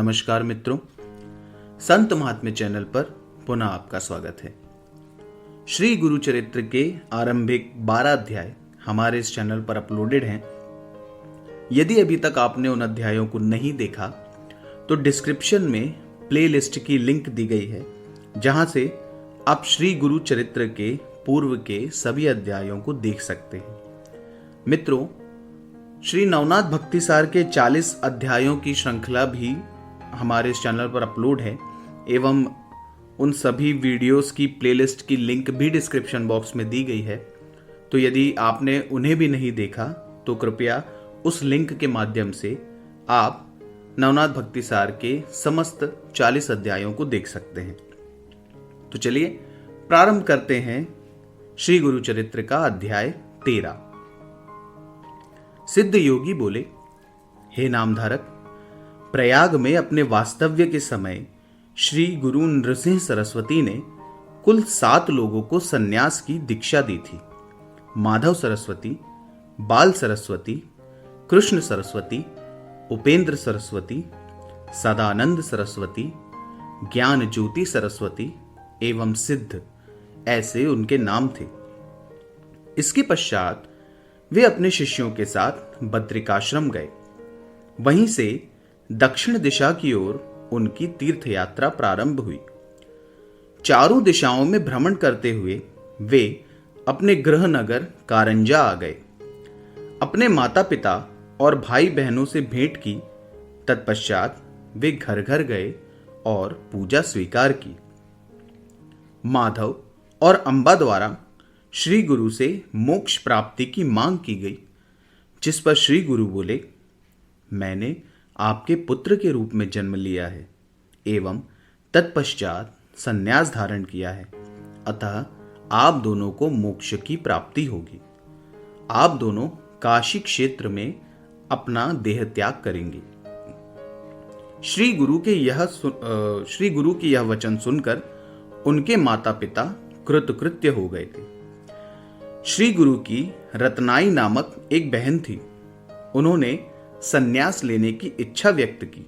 नमस्कार मित्रों, संत महात्म्य चैनल पर पुनः आपका स्वागत है। श्री गुरु चरित्र के आरंभिक 12 अध्याय हमारे इस चैनल पर अपलोडेड हैं। यदि अभी तक आपने उन अध्यायों को नहीं देखा तो डिस्क्रिप्शन में प्लेलिस्ट की लिंक दी गई है, जहां से आप श्री गुरु चरित्र के पूर्व के सभी अध्यायों को देख सकते हैं। मित्रों, श्री नवनाथ भक्तिसार के 40 अध्यायों की श्रृंखला भी हमारे इस चैनल पर अपलोड है एवं उन सभी वीडियोस की प्लेलिस्ट की लिंक भी डिस्क्रिप्शन बॉक्स में दी गई है। तो यदि आपने उन्हें भी नहीं देखा तो कृपया उस लिंक के माध्यम से आप नवनाथ भक्तिसार के समस्त 40 अध्यायों को देख सकते हैं। तो चलिए प्रारंभ करते हैं श्री गुरु चरित्र का अध्याय 13। सिद्ध योगी बोले, हे नामधारक, प्रयाग में अपने वास्तव्य के समय श्री गुरु नृसिंह सरस्वती ने कुल 7 लोगों को सन्यास की दीक्षा दी थी। माधव सरस्वती, बाल सरस्वती, कृष्ण सरस्वती, उपेंद्र सरस्वती, सदानंद सरस्वती, ज्ञान ज्योति सरस्वती एवं सिद्ध, ऐसे उनके नाम थे। इसके पश्चात वे अपने शिष्यों के साथ बद्रिकाश्रम गए। वहीं से दक्षिण दिशा की ओर उनकी तीर्थ यात्रा प्रारंभ हुई। चारों दिशाओं में भ्रमण करते हुए वे अपने गृह नगर कारंजा आ गए। अपने माता पिता और भाई बहनों से भेंट की। तत्पश्चात वे घर घर गए और पूजा स्वीकार की। माधव और अंबा द्वारा श्री गुरु से मोक्ष प्राप्ति की मांग की गई, जिस पर श्री गुरु बोले, मैंने आपके पुत्र के रूप में जन्म लिया है एवं तत्पश्चात संन्यास धारण किया है, अतः आप दोनों को मोक्ष की प्राप्ति होगी। आप दोनों काशी क्षेत्र में अपना देह त्याग करेंगे। श्री गुरु के यह वचन सुनकर उनके माता पिता कृतकृत्य हो गए थे। श्री गुरु की रत्नाई नामक एक बहन थी। उन्होंने सन्यास लेने की इच्छा व्यक्त की।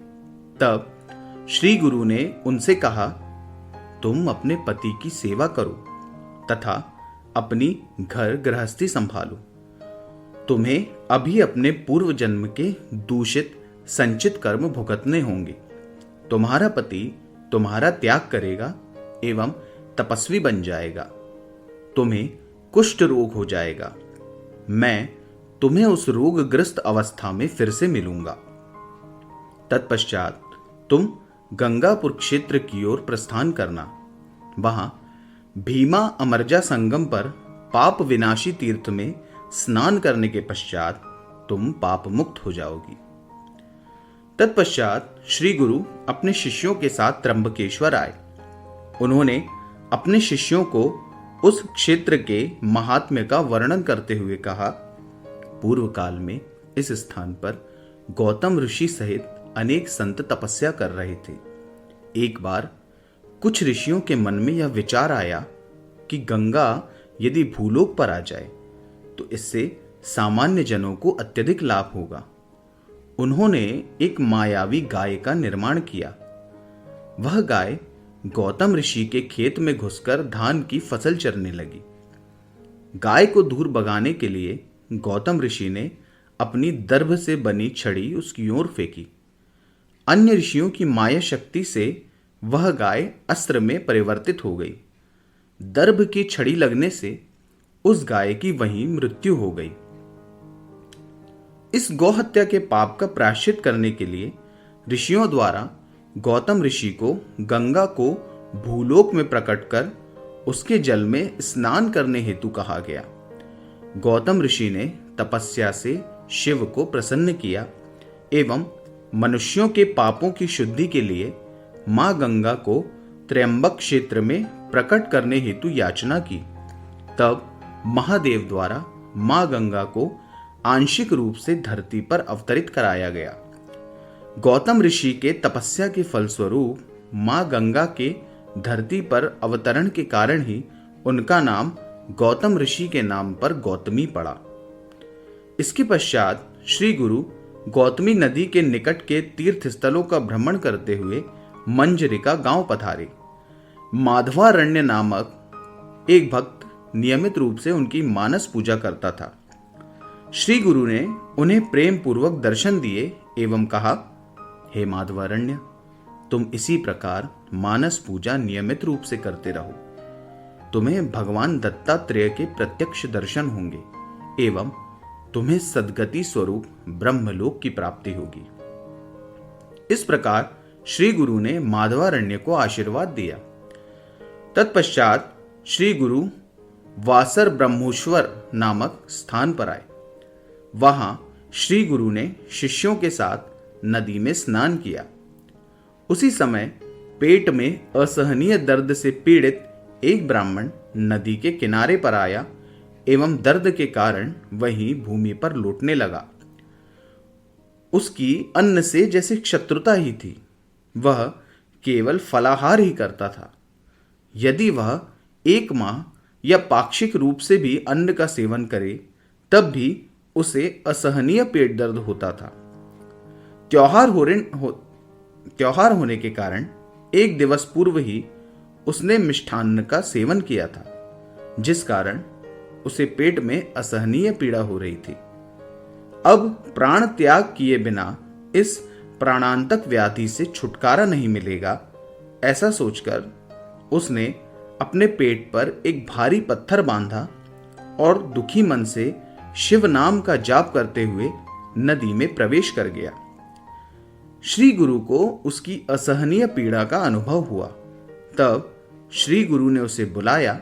तब श्री गुरु ने उनसे कहा, तुम अपने पति की सेवा करो तथा अपनी घर गृहस्थी संभालो। तुम्हें अभी अपने पूर्व जन्म के दूषित संचित कर्म भुगतने होंगे। तुम्हारा पति तुम्हारा त्याग करेगा एवं तपस्वी बन जाएगा। तुम्हें कुष्ठ रोग हो जाएगा। मैं तुम्हें उस रोगग्रस्त अवस्था में फिर से मिलूंगा। तत्पश्चात तुम गंगापुर क्षेत्र की ओर प्रस्थान करना। वहां भीमा अमरजा संगम पर पाप विनाशी तीर्थ में स्नान करने के पश्चात तुम पाप मुक्त हो जाओगी। तत्पश्चात श्री गुरु अपने शिष्यों के साथ त्र्यंबकेश्वर आए। उन्होंने अपने शिष्यों को उस क्षेत्र के महात्म्य का वर्णन करते हुए कहा, पूर्व काल में इस स्थान पर गौतम ऋषि सहित अनेक संत तपस्या कर रहे थे। एक बार कुछ ऋषियों के मन में यह विचार आया कि गंगा यदि भूलोक पर आ जाए तो इससे सामान्य जनों को अत्यधिक लाभ होगा। उन्होंने एक मायावी गाय का निर्माण किया। वह गाय गौतम ऋषि के खेत में घुसकर धान की फसल चरने लगी। गाय को दूर भगाने के लिए गौतम ऋषि ने अपनी दर्भ से बनी छड़ी उसकी ओर फेंकी। अन्य ऋषियों की माया शक्ति से वह गाय अस्त्र में परिवर्तित हो गई। दर्भ की छड़ी लगने से उस गाय की वहीं मृत्यु हो गई। इस गौहत्या के पाप का प्रायश्चित करने के लिए ऋषियों द्वारा गौतम ऋषि को गंगा को भूलोक में प्रकट कर उसके जल में स्नान करने हेतु कहा गया। गौतम ऋषि ने तपस्या से शिव को प्रसन्न किया एवं मनुष्यों के पापों की शुद्धि के लिए मां गंगा को त्र्यंबक क्षेत्र में प्रकट करने हेतु याचना की। तब महादेव द्वारा मां गंगा को आंशिक रूप से धरती पर अवतरित कराया गया। गौतम ऋषि के तपस्या के फलस्वरूप मां गंगा के धरती पर अवतरण के कारण ही उनका नाम गौतम ऋषि के नाम पर गौतमी पड़ा। इसके पश्चात श्री गुरु गौतमी नदी के निकट के तीर्थ स्थलों का भ्रमण करते हुए मंजरिका गांव पधारे। माधवारण्य नामक एक भक्त नियमित रूप से उनकी मानस पूजा करता था। श्री गुरु ने उन्हें प्रेम पूर्वक दर्शन दिए एवं कहा, हे माधवारण्य, तुम इसी प्रकार मानस पूजा नियमित रूप से करते रहो। तुम्हें भगवान दत्तात्रेय के प्रत्यक्ष दर्शन होंगे एवं तुम्हें सद्गति स्वरूप ब्रह्मलोक की प्राप्ति होगी। इस प्रकार श्री गुरु ने माधवारण्य को आशीर्वाद दिया। तत्पश्चात श्री गुरु वासर ब्रह्मोश्वर नामक स्थान पर आए। वहां श्री गुरु ने शिष्यों के साथ नदी में स्नान किया। उसी समय पेट में असहनीय दर्द से पीड़ित एक ब्राह्मण नदी के किनारे पर आया एवं दर्द के कारण वहीं भूमि पर लोटने लगा। उसकी अन्न से जैसे शत्रुता ही थी। वह केवल फलाहार ही करता था। यदि वह 1 माह या पाक्षिक रूप से भी अन्न का सेवन करे तब भी उसे असहनीय पेट दर्द होता था। त्योहार होने के कारण 1 दिवस पूर्व ही उसने मिष्ठान्न का सेवन किया था, जिस कारण उसे पेट में असहनीय पीड़ा हो रही थी। अब प्राण त्याग किए बिना इस प्राणांतक व्याधि से छुटकारा नहीं मिलेगा, ऐसा सोचकर उसने अपने पेट पर एक भारी पत्थर बांधा और दुखी मन से शिव नाम का जाप करते हुए नदी में प्रवेश कर गया। श्री गुरु को उसकी असहनीय पीड़ा का अनुभव हुआ। तब श्री गुरु ने उसे बुलाया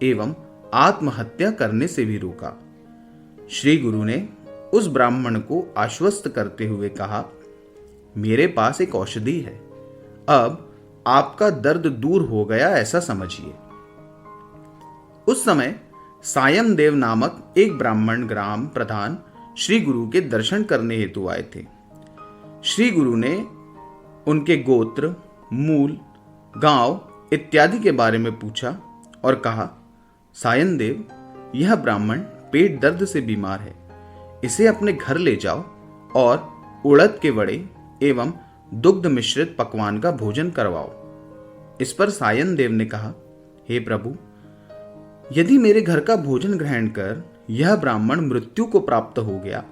एवं आत्महत्या करने से भी रोका। श्री गुरु ने उस ब्राह्मण को आश्वस्त करते हुए कहा, मेरे पास एक औषधि है, अब आपका दर्द दूर हो गया ऐसा समझिए। उस समय सायम देव नामक एक ब्राह्मण ग्राम प्रधान श्री गुरु के दर्शन करने हेतु आए थे। श्री गुरु ने उनके गोत्र, मूल, गांव इत्यादि के बारे में पूछा और कहा, सायन देव, यह ब्राह्मण पेट दर्द से बीमार है। इसे अपने घर ले जाओ और उड़द के वड़े एवं दुग्ध मिश्रित पकवान का भोजन करवाओ। इस पर सायन देव ने कहा, हे प्रभु, यदि मेरे घर का भोजन ग्रहण कर यह ब्राह्मण मृत्यु को प्राप्त हो गया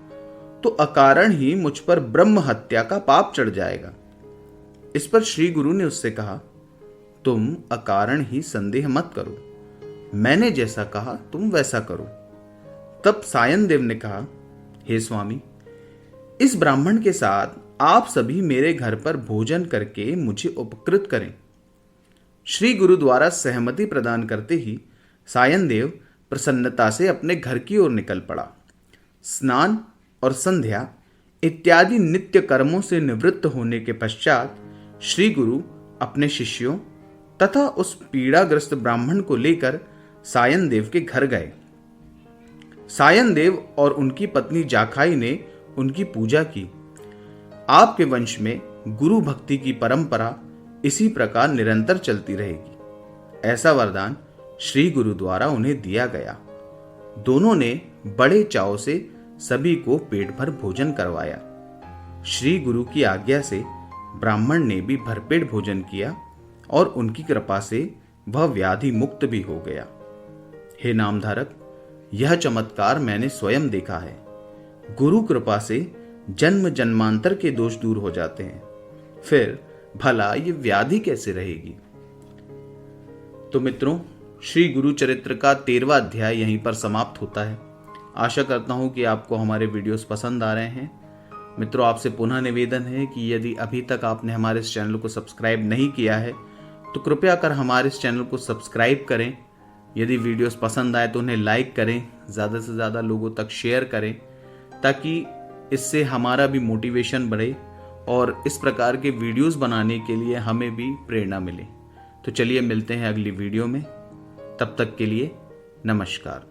तो अकारण ही मुझ पर ब्रह्म हत्या का पाप चढ़ जाएगा। इस पर श्री गुरु ने उससे कहा, तुम अकारण ही संदेह मत करो, मैंने जैसा कहा तुम वैसा करो। तब सायन देव ने कहा, हे स्वामी, इस ब्राह्मण के साथ आप सभी मेरे घर पर भोजन करके मुझे उपकृत करें। श्री गुरु द्वारा सहमति प्रदान करते ही सायन देव प्रसन्नता से अपने घर की ओर निकल पड़ा। स्नान और संध्या इत्यादि नित्य कर्मों से निवृत्त होने के पश्चात श्री गुरु अपने शिष्यों तथा उस पीड़ाग्रस्त ब्राह्मण को लेकर सायन देव के घर गए। सायन देव और उनकी पत्नी जाखाई ने उनकी पूजा की। आपके वंश में गुरु भक्ति की परंपरा इसी प्रकार निरंतर चलती रहेगी, ऐसा वरदान श्री गुरु द्वारा उन्हें दिया गया। दोनों ने बड़े चाव से सभी को पेट भर भोजन करवाया। श्री गुरु की आज्ञा से ब्राह्मण ने भी भरपेट भोजन किया और उनकी कृपा से वह व्याधि मुक्त भी हो गया। हे नामधारक, यह चमत्कार मैंने स्वयं देखा है। गुरु कृपा से जन्म जन्मांतर के दोष दूर हो जाते हैं, फिर भला ये व्याधि कैसे रहेगी। तो मित्रों, श्री गुरु चरित्र का 13वां अध्याय यहीं पर समाप्त होता है। आशा करता हूं कि आपको हमारे वीडियोस पसंद आ रहे हैं। मित्रों, आपसे पुनः निवेदन है कि यदि अभी तक आपने हमारे इस चैनल को सब्सक्राइब नहीं किया है तो कृपया कर हमारे इस चैनल को सब्सक्राइब करें। यदि वीडियोस पसंद आए तो उन्हें लाइक करें, ज़्यादा से ज़्यादा लोगों तक शेयर करें, ताकि इससे हमारा भी मोटिवेशन बढ़े और इस प्रकार के वीडियोस बनाने के लिए हमें भी प्रेरणा मिले। तो चलिए मिलते हैं अगली वीडियो में। तब तक के लिए नमस्कार।